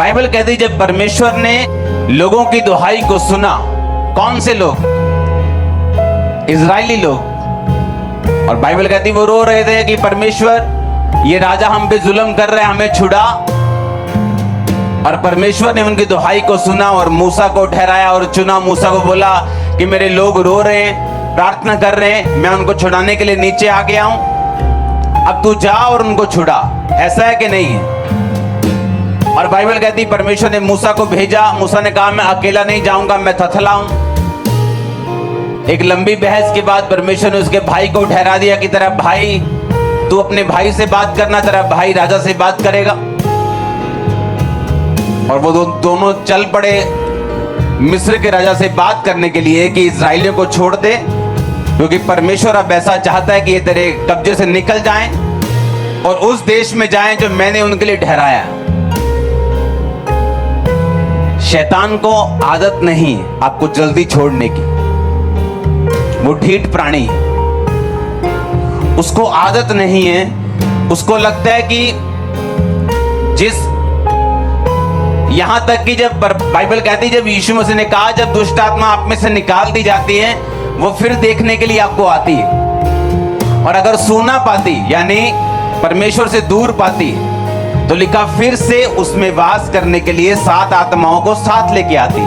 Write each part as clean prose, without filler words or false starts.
Bible कहती है जब परमेश्वर ने लोगों की दुहाई को सुना, कौन से लोग? इजरायली लोग। और बाइबल कहती वो रो रहे थे कि परमेश्वर ये राजा हम पे जुल्म कर रहे हैं, हमें छुड़ा। और परमेश्वर ने उनकी दुहाई को सुना और मूसा को ठहराया और चुना। मूसा को बोला कि मेरे लोग रो रहे हैं, प्रार्थना कर रहे हैं, मैं उनको छुड़ाने के लिए नीचे आ गया हूं, अब तू जा और उनको छुड़ा। ऐसा है कि नहीं है? और बाइबल कहती परमेश्वर ने मूसा को भेजा। मूसा ने कहा मैं अकेला नहीं जाऊंगा, मैं थथलाऊं। एक लंबी बहस के बाद परमेश्वर ने उसके भाई को ठहरा दिया कि तेरा भाई, तू अपने भाई से बात करना, तेरा भाई राजा से बात करेगा। और वो दोनों चल पड़े मिस्र के राजा से बात करने के लिए कि इजराइलियों को छोड़ दे, क्योंकि परमेश्वर अब ऐसा चाहता है कि ये तेरे कब्जे से निकल जाएं और उस देश में जाएं जो मैंने उनके लिए ठहराया। शैतान को आदत नहीं है आपको जल्दी छोड़ने की, वो ढीठ प्राणी है, उसको आदत नहीं है। उसको लगता है कि यहां तक कि जब बाइबल कहती है जब यीशु मसीह ने कहा जब दुष्ट आत्मा आप में से निकाल दी जाती है वो फिर देखने के लिए आपको आती है, और अगर सूना पाती यानी परमेश्वर से दूर पाती तो लिखा फिर से उसमें वास करने के लिए 7 आत्माओं को साथ लेके आती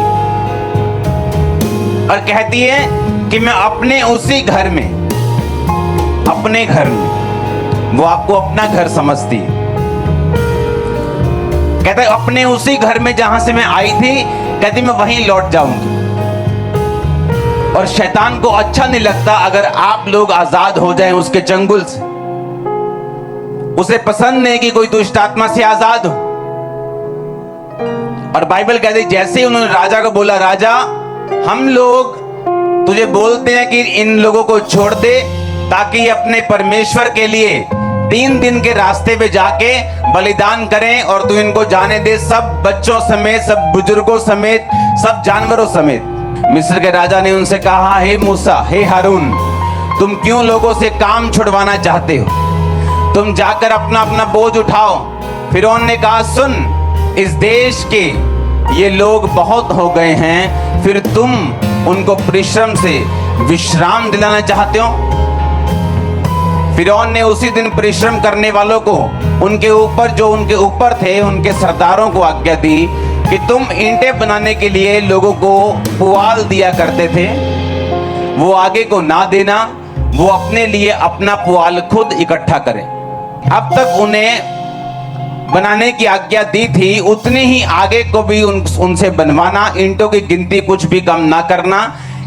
और कहती है कि मैं अपने उसी घर में, अपने घर में, वो आपको अपना घर समझती है। कहता है अपने उसी घर में जहां से मैं आई थी, कहती मैं वहीं लौट जाऊंगी। और शैतान को अच्छा नहीं लगता अगर आप लोग आजाद हो जाएं उसके चंगुल से। उसे पसंद नहीं कि कोई दुष्ट आत्मा से आजाद हो। और बाइबल कहती जैसे ही उन्होंने राजा को बोला, राजा हम लोग तुझे बोलते हैं कि इन लोगों को छोड़ दे ताकि अपने परमेश्वर के लिए 3 दिन के रास्ते पे जाके बलिदान करें और तू इनको जाने दे, सब बच्चों समेत, सब बुजुर्गों समेत, सब जानवरों समेत। मिस्र के राजा ने उनसे कहा, हे मूसा, हे हारून, तुम क्यों लोगों से काम छुड़वाना चाहते हो? तुम जाकर अपना अपना बोझ उठाओ। फिरौन ने कहा, सुन, इस देश के ये लोग बहुत हो गए हैं, फिर तुम उनको परिश्रम से विश्राम दिलाना चाहते हो? फिरौन ने उसी दिन परिश्रम करने वालों को, उनके ऊपर जो उनके ऊपर थे, उनके सरदारों को आज्ञा दी कि तुम ईंटें बनाने के लिए लोगों को पुआल दिया करते थे, वो आगे को ना देना, वो अपने लिए अपना पुआल खुद इकट्ठा करें। अब तक उन्हें बनाने की आज्ञा दी थी, उतनी ही आगे को भी उनसे बनवाना, ईंटों की गिनती कुछ भी कम ना करना,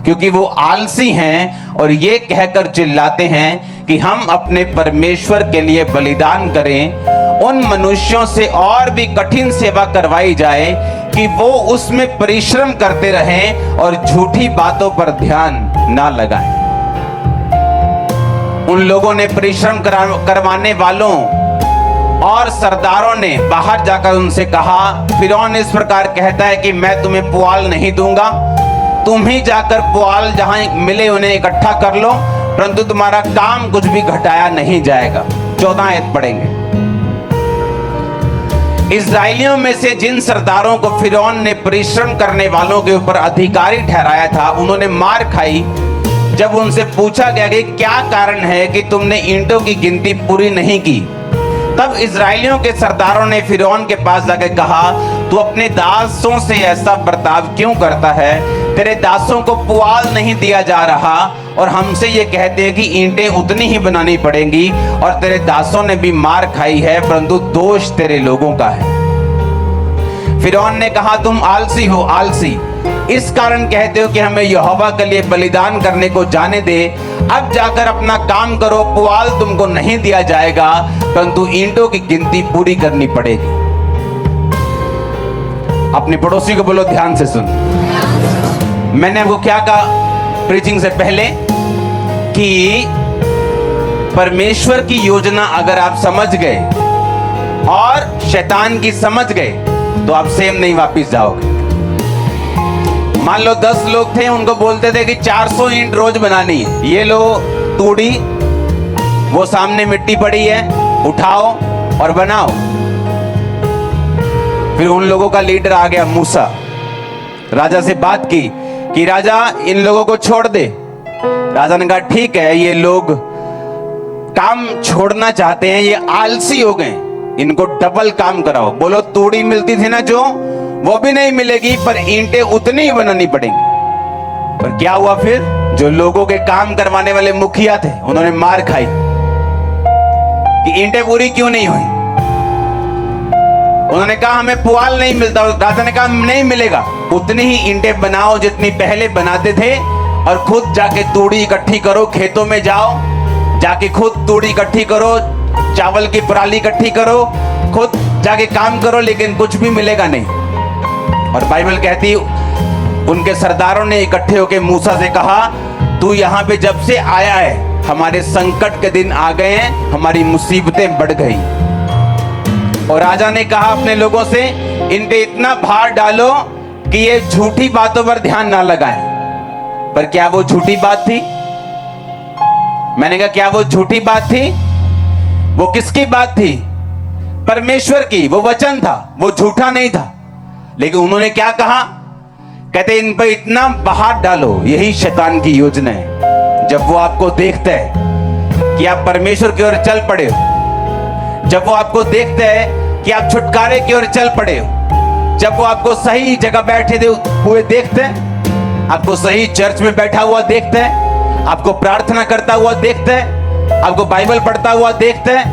क्योंकि वो आलसी हैं और ये कहकर चिल्लाते हैं कि हम अपने परमेश्वर के लिए बलिदान करें। उन मनुष्यों से और भी कठिन सेवा करवाई जाए कि वो उसमें परिश्रम करते रहें और झूठी बातों पर ध्यान ना लगाएं। उन लोगों ने परिश्रम करवाने वालों और सरदारों ने बाहर जाकर उनसे कहा, फिरौन इस प्रकार कहता है कि मैं तुम्हें पुआल नहीं दूंगा, तुम ही जाकर पुआल जहां मिले उन्हें इकट्ठा कर लो, परंतु तुम्हारा काम कुछ भी घटाया नहीं जाएगा। 14 आयत पढ़ेंगे। इस्राएलियों में से जिन सरदारों को फिरौन ने परिश्रम करने वालों के ऊपर अधिकारी ठहराया था, उन्होंने मार खाई जब उनसे पूछा गया कि क्या कारण है कि तुमने ईंटों की गिनती पूरी नहीं की। तब इस्राएलियों के सरदारों ने फिरौन के पास जाकर कहा, तू अपने दासों से ऐसा बर्ताव क्यों करता है? तेरे दासों को पुआल नहीं दिया जा रहा और हमसे ये कहते हैं कि ईंटें उतनी ही बनानी पड़ेंगी, और तेरे दासों ने भी मार खाई है, परंतु दोष तेरे लोगों का है। फिरौन ने कहा, तुम आलसी हो, आलसी, इस कारण कहते हो कि हमें यहोवा के लिए बलिदान करने को जाने दे। अब जाकर अपना काम करो, पुआल तुमको नहीं दिया जाएगा, परंतु ईंटों की गिनती पूरी करनी पड़ेगी। अपने पड़ोसी को बोलो, ध्यान से सुन। मैंने आपको क्या कहा प्रीचिंग से पहले कि परमेश्वर की योजना अगर आप समझ गए और शैतान की समझ गए तो आप सेम नहीं वापस जाओगे। मान लो 10 लोग थे, उनको बोलते थे कि 400 ईंट रोज बनानी है, ये लो तूड़ी, वो सामने मिट्टी पड़ी है, उठाओ और बनाओ। फिर उन लोगों का लीडर आ गया मूसा, राजा से बात की कि राजा इन लोगों को छोड़ दे। राजा ने कहा ठीक है, ये लोग काम छोड़ना चाहते हैं, ये आलसी हो गए, इनको डबल काम कराओ। बोलो तूड़ी मिलती थी ना जो, वो भी नहीं मिलेगी, पर ईंटें उतनी ही बनानी पड़ेंगी। पर क्या हुआ फिर? जो लोगों के काम करवाने वाले मुखिया थे उन्होंने मार खाई कि ईंटें पूरी क्यों नहीं हुई। उन्होंने कहा हमें पुआल नहीं मिलता। राजा ने कहा नहीं मिलेगा, उतनी ही ईंटें बनाओ जितनी पहले बनाते थे, और खुद जाके तूड़ी इकट्ठी करो, खेतों में जाओ, जाके खुद तूड़ी इकट्ठी करो, चावल की पराली इकट्ठी करो, खुद जाके काम करो, लेकिन कुछ भी मिलेगा नहीं। और बाइबल कहती उनके सरदारों ने इकट्ठे होकर मूसा से कहा तू यहाँ पे जब से आया है हमारे संकट के दिन आ गए हैं, हमारी मुसीबतें बढ़ गई। और राजा ने कहा अपने लोगों से इन पे इतना भार डालो कि ये झूठी बातों पर ध्यान ना लगाएं। पर क्या वो झूठी बात थी? मैंने कहा क्या वो झूठी बात थी? वो किसकी बात थी? परमेश्वर की। वो वचन था, वो झूठा नहीं था। लेकिन उन्होंने क्या कहा? कहते इन पर इतना भार डालो। यही शैतान की योजना है। जब वो आपको देखता है कि आप परमेश्वर की ओर चल पड़े हो, जब वो आपको देखता है कि आप छुटकारे की ओर चल पड़े हो, जब वो आपको सही जगह बैठे हुए देखते हैं, आपको सही चर्च में बैठा हुआ देखता है, आपको प्रार्थना करता हुआ देखता है, आपको बाइबल पढ़ता हुआ देखता है,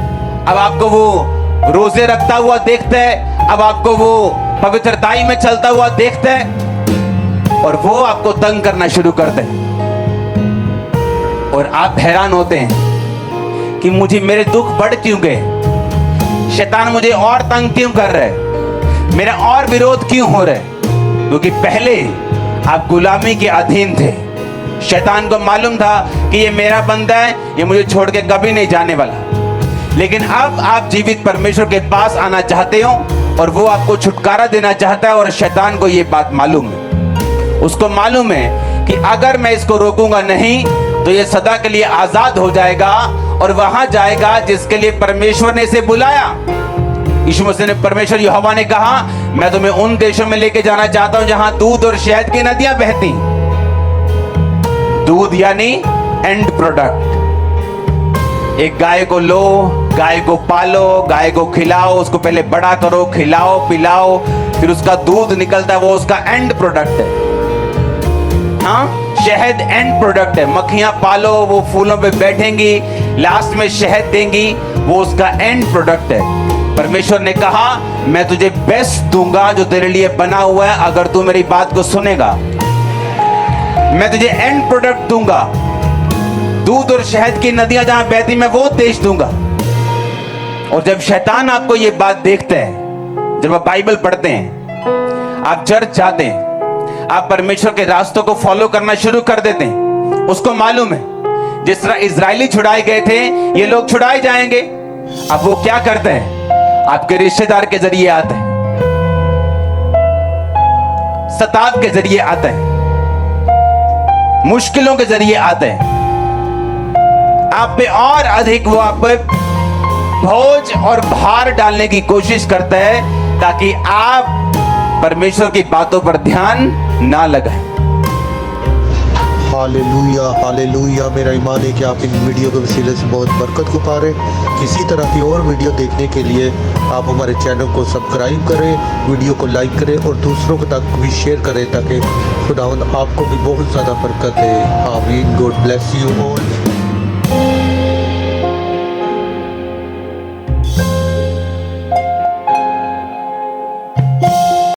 अब आपको वो रोजे रखता हुआ देखता है, अब आपको वो पवित्रताई में चलता हुआ देखता है, और वो आपको तंग करना शुरू करते हैं। और आप हैरान होते हैं कि मुझे मेरे दुख बढ़ क्यों गए, शैतान मुझे और तंग क्यों कर रहा है, मेरा और विरोध क्यों हो रहा है। क्योंकि पहले आप गुलामी के अधीन थे। शैतान को मालूम था कि ये मेरा बंदा है, ये मुझे छोड़ के कभी नहीं जाने वाला। लेकिन अब आप जीवित परमेश्वर के पास आना चाहते हो, और वो आपको छुटकारा देना चाहता है। और शैतान को ये बात मालूम है, उसको मालूम है कि अगर मैं इसको रोकूंगा नहीं तो ये सदा के लिए आजाद हो जाएगा और वहां जाएगा जिसके लिए परमेश्वर ने इसे बुलाया। यीशु मसीह ने, परमेश्वर यहोवा ने कहा मैं तुम्हें उन देशों में लेके जाना चाहता हूं जहां दूध और शहद की नदियां बहती। दूध यानी एंड प्रोडक्ट। एक गाय को लो, गाय को पालो, गाय को खिलाओ, उसको पहले बड़ा करो, खिलाओ पिलाओ, फिर उसका दूध निकलता है, वो उसका एंड प्रोडक्ट है। हाँ, शहद एंड प्रोडक्ट है। मक्खियां पालो, वो फूलों पे बैठेंगी, लास्ट में शहद देंगी, वो उसका एंड प्रोडक्ट है। परमेश्वर ने कहा मैं तुझे बेस्ट दूंगा जो तेरे लिए बना हुआ है, अगर तू मेरी बात को सुनेगा। मैं तुझे एंड प्रोडक्ट दूंगा, दूध और शहद की नदियां जहां बहती मैं वो देश दूंगा। और जब शैतान आपको ये बात देखता है, जब आप बाइबल पढ़ते हैं, आप चर्च जाते हैं, आप परमेश्वर के रास्तों को फॉलो करना शुरू कर देते हैं, उसको मालूम है जिस तरह इजरायली छुड़ाए गए थे ये लोग छुड़ाए जाएंगे। अब वो क्या करते हैं? आपके रिश्तेदार के जरिए आते हैं, सताव के जरिए आते हैं, मुश्किलों के जरिए आते हैं। आप पे और अधिक वो आप पे बोझ और भार डालने की कोशिश करता है ताकि आप परमेश्वर की बातों पर ध्यान ना लगाएं। Hallelujah hallelujah. मेरा ईमान है कि आप इन वीडियो के वसीले से बहुत बरकत को पा रहे हैं। इसी तरह की और वीडियो देखने के लिए आप हमारे चैनल को सब्सक्राइब करें, वीडियो को लाइक करें और दूसरों तक भी शेयर करें ताकि खुदावंद आपको भी बहुत ज़्यादा बरकत है। आमीन। God bless you all.